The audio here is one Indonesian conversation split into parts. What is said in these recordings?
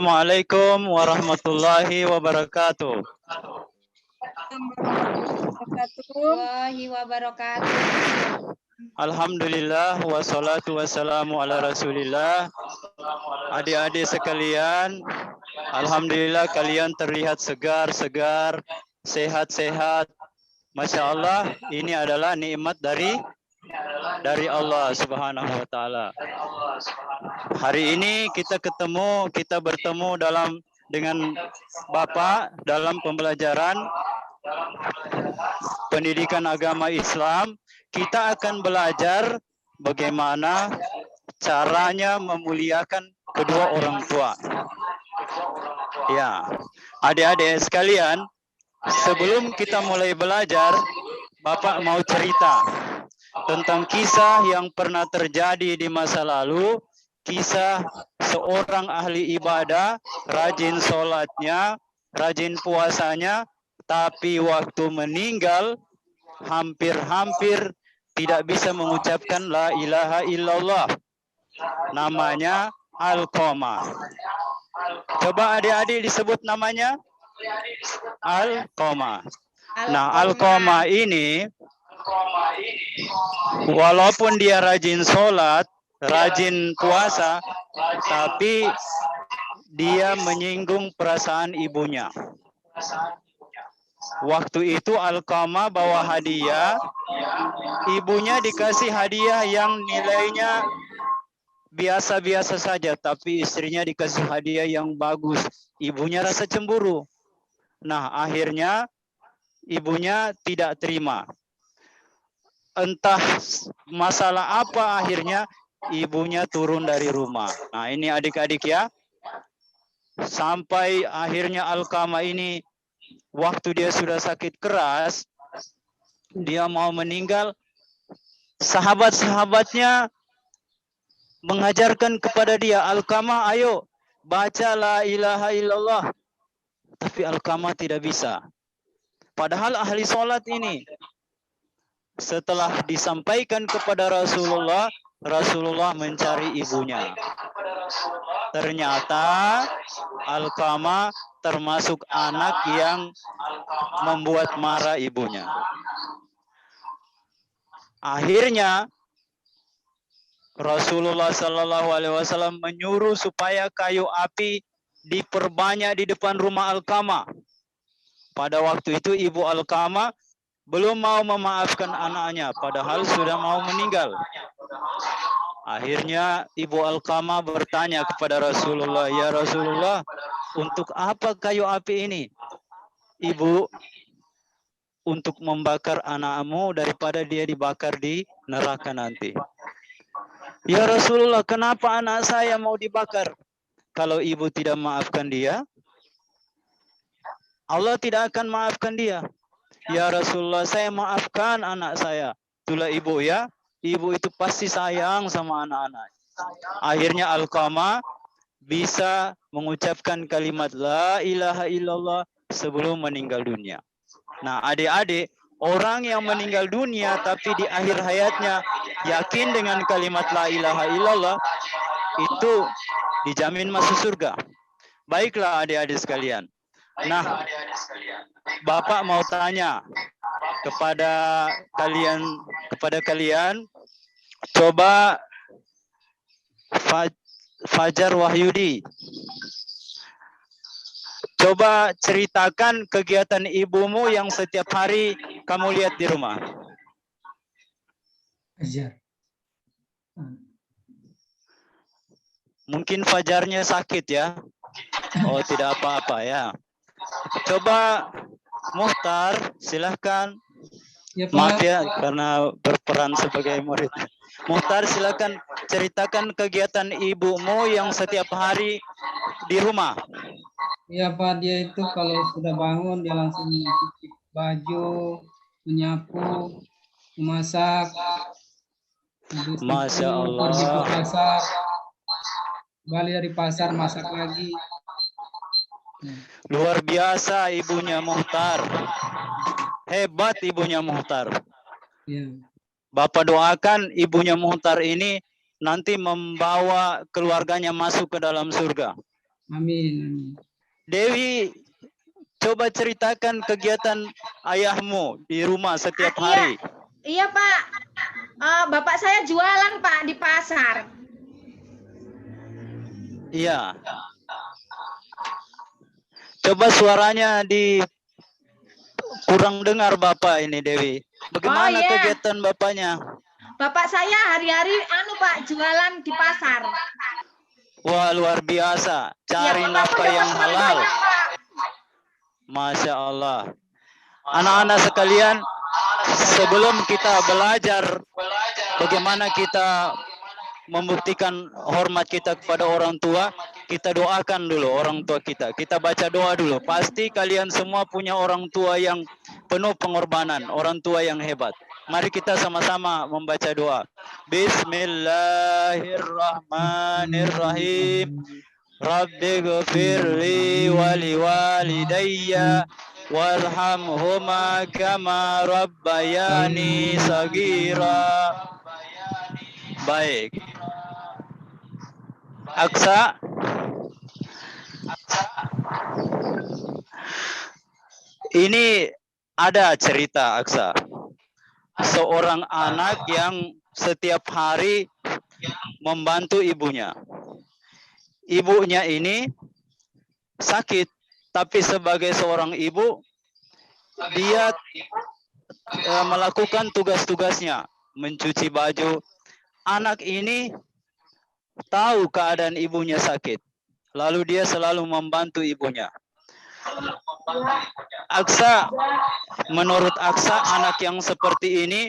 Assalamualaikum warahmatullahi wabarakatuh. Warahmatullahi wabarakatuh. Alhamdulillah wassalatu wassalamu ala rasulillah. Adik-adik sekalian, alhamdulillah kalian terlihat segar-segar, sehat-sehat. Masya Allah, ini adalah nikmat dari Allah Subhanahu wa taala. Hari ini kita bertemu dengan Bapak dalam pembelajaran pendidikan agama Islam. Kita akan belajar bagaimana caranya memuliakan kedua orang tua. Ya, adik-adik sekalian, sebelum kita mulai belajar, Bapak mau cerita tentang kisah yang pernah terjadi di masa lalu, kisah seorang ahli ibadah, rajin sholatnya, rajin puasanya, tapi waktu meninggal hampir-hampir tidak bisa mengucapkan la ilaha illallah. Namanya Alqamah. Coba adik-adik disebut namanya Alqamah. Nah, Alqamah ini walaupun dia rajin sholat, rajin puasa, tapi dia menyinggung perasaan ibunya. Waktu itu Alqamah bawa hadiah, ibunya dikasih hadiah yang nilainya biasa-biasa saja, tapi istrinya dikasih hadiah yang bagus. Ibunya rasa cemburu. Nah, akhirnya ibunya tidak terima. Entah masalah apa, akhirnya ibunya turun dari rumah. Nah, ini adik-adik ya. Sampai akhirnya Alqamah ini waktu dia sudah sakit keras, dia mau meninggal, sahabat-sahabatnya mengajarkan kepada dia, Alqamah ayo baca la ilaha illallah. Tapi Alqamah tidak bisa. Padahal ahli sholat ini. Setelah disampaikan kepada Rasulullah, Rasulullah mencari ibunya. Ternyata Alqamah termasuk anak yang membuat marah ibunya. Akhirnya Rasulullah Shallallahu Alaihi Wasallam menyuruh supaya kayu api diperbanyak di depan rumah Alqamah. Pada waktu itu ibu Alqamah belum mau memaafkan anaknya, padahal sudah mau meninggal. Akhirnya ibu Alqamah bertanya kepada Rasulullah, ya Rasulullah, untuk apa kayu api ini? Ibu, untuk membakar anakmu daripada dia dibakar di neraka nanti. Ya Rasulullah, kenapa anak saya mau dibakar? Kalau ibu tidak maafkan dia, Allah tidak akan maafkan dia. Ya Rasulullah, saya maafkan anak saya. Itulah ibu ya. Ibu itu pasti sayang sama anak-anak. Akhirnya Alqamah bisa mengucapkan kalimat la ilaha illallah sebelum meninggal dunia. Nah, adik-adik, orang yang meninggal dunia tapi di akhir hayatnya yakin dengan kalimat la ilaha illallah, itu dijamin masuk surga. Baiklah adik-adik sekalian. Nah, Bapak mau tanya kepada kalian, coba Fajar Wahyudi, coba ceritakan kegiatan ibumu yang setiap hari kamu lihat di rumah. Fajar. Mungkin Fajarnya sakit ya. Oh, tidak apa-apa ya. Coba Muhtar, silahkan. Ya, Pak. Maaf ya, karena berperan sebagai murid. Muhtar, silahkan ceritakan kegiatan ibumu yang setiap hari di rumah. Ya Pak, dia itu kalau sudah bangun dia langsung cuci baju, menyapu, memasak. Masya Allah. Pergi ke pasar, balik dari pasar masak lagi. Luar biasa ibunya Muhtar. Hebat ibunya Muhtar. Ya. Bapak doakan ibunya Muhtar ini nanti membawa keluarganya masuk ke dalam surga. Amin. Amin. Dewi, coba ceritakan kegiatan ayahmu di rumah setiap Iya. hari. Iya Pak, bapak saya jualan Pak di pasar. Iya. Coba suaranya kurang dengar Bapak ini Dewi. Bagaimana iya. kegiatan Bapaknya? Bapak saya hari-hari Pak jualan di pasar. Wah, luar biasa. Cari Iya, nafkah yang halal. banyak, Pak. Masya Allah. Anak-anak sekalian, sebelum kita belajar bagaimana kita membuktikan hormat kita kepada orang tua, kita doakan dulu orang tua kita. Kita baca doa dulu. Pasti kalian semua punya orang tua yang penuh pengorbanan, orang tua yang hebat. Mari kita sama-sama membaca doa. Bismillahirrahmanirrahim. Rabbi ghafirli wali walidayya warhamhuma kama rabbayani sagira. Baik. Aksa. Ini ada cerita Aksa. Seorang anak yang setiap hari membantu ibunya. Ibunya ini sakit, tapi sebagai seorang ibu, dia melakukan tugas-tugasnya, mencuci baju. Anak ini tahu keadaan ibunya sakit, lalu dia selalu membantu ibunya. Aksa, menurut Aksa, anak yang seperti ini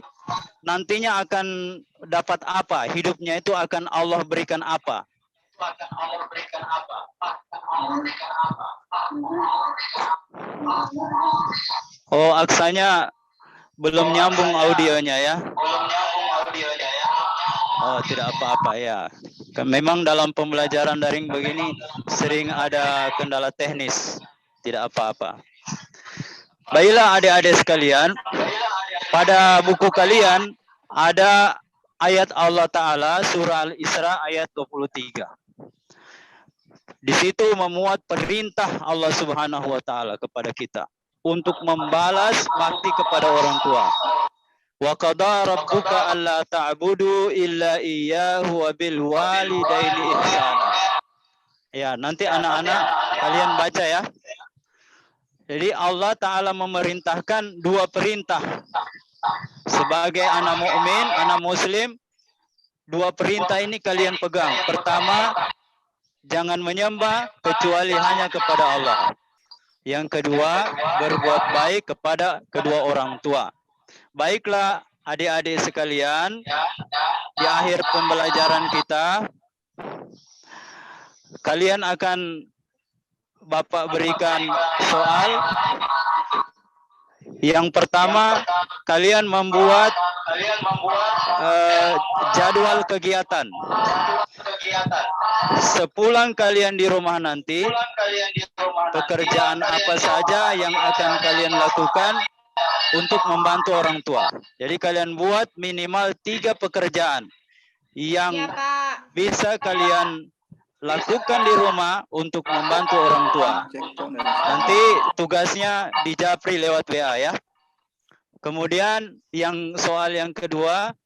nantinya akan dapat apa? Hidupnya itu akan Allah berikan apa? Oh, Aksanya belum nyambung audionya ya? Oh, tidak apa-apa ya. Memang dalam pembelajaran daring begini sering ada kendala teknis. Tidak apa-apa. Baiklah adik-adik sekalian, pada buku kalian ada ayat Allah Ta'ala surah Al-Isra ayat 23. Di situ memuat perintah Allah Subhanahu wa Ta'ala kepada kita untuk membalas bakti kepada orang tua. Wa qada rabbuka alla ta'budu illa iyyahu wa bil walidaini ihsana. Ya, nanti anak-anak kalian baca ya. Jadi Allah Ta'ala memerintahkan dua perintah. Sebagai anak mukmin, anak muslim, dua perintah ini kalian pegang. Pertama, jangan menyembah kecuali hanya kepada Allah. Yang kedua, berbuat baik kepada kedua orang tua. Baiklah adik-adik sekalian, di akhir pembelajaran kita, kalian akan Bapak berikan soal. Yang pertama, kalian membuat jadwal kegiatan. Sepulang kalian di rumah nanti, pekerjaan apa saja yang akan kalian lakukan untuk membantu orang tua. Jadi kalian buat minimal 3 pekerjaan yang Iya, Pak. bisa kalian lakukan di rumah untuk membantu orang tua. Nanti tugasnya di Japri lewat WA ya. Kemudian yang soal yang kedua,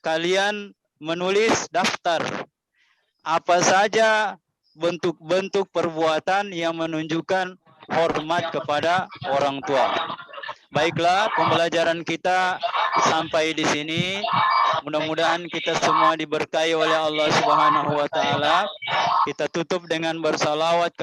kalian menulis daftar apa saja bentuk-bentuk perbuatan yang menunjukkan hormat kepada orang tua. Baiklah, pembelajaran kita sampai di sini. Mudah-mudahan kita semua diberkahi oleh Allah Subhanahu wa Ta'ala. Kita tutup dengan bersalawat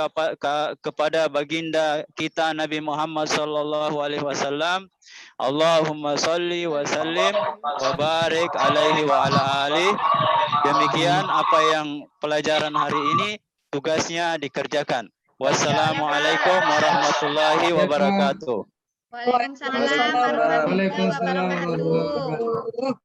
kepada baginda kita Nabi Muhammad sallallahu alaihi wasallam. Allahumma salli wa sallim wa barik alaihi wa ala alihi. Demikian apa yang pelajaran hari ini tugasnya dikerjakan. Wassalamualaikum warahmatullahi wabarakatuh. Waalaikumsalam warahmatullahi wabarakatuh.